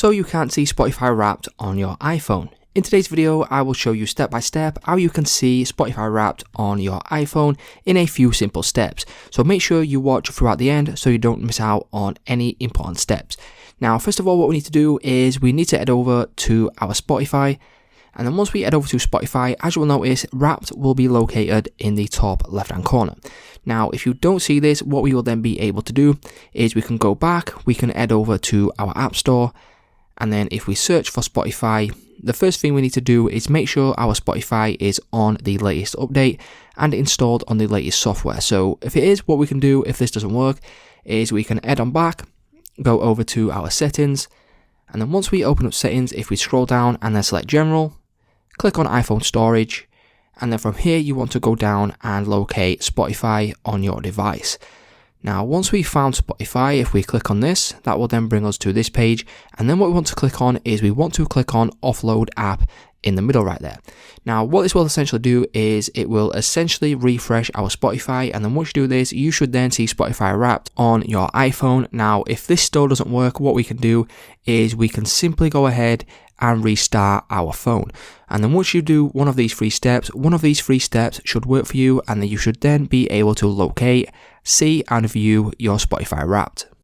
so you can't see Spotify Wrapped on your iPhone. In today's video, I will show you step by step how you can see Spotify Wrapped on your iPhone in a few simple steps. So make sure you watch throughout the end so you don't miss out on any important steps. Now, first of all, what we need to do is we need to head over to our Spotify. And then once we head over to Spotify, as you will notice, Wrapped will be located in the top left-hand corner. Now, if you don't see this, what we will then be able to do is we can go back, we can head over to our App Store, and then if we search for Spotify, the first thing we need to do is make sure our Spotify is on the latest update and installed on the latest software. So if it is, what we can do if this doesn't work is we can head on back, go over to our settings, and then once we open up settings, if we scroll down and then select general, click on iPhone storage, and then from here you want to go down and locate Spotify on your device. Now once we found Spotify, if we click on this, that will then bring us to this page, and then what we want to click on is we want to click on offload app in the middle right there. Now what this will essentially do is it will essentially refresh our Spotify, and then once you do this, you should then see Spotify Wrapped on your iPhone. Now if this still doesn't work, what we can do is we can simply go ahead and restart our phone. And then once you do one of these three steps should work for you, and then you should then be able to locate, see and view your Spotify Wrapped.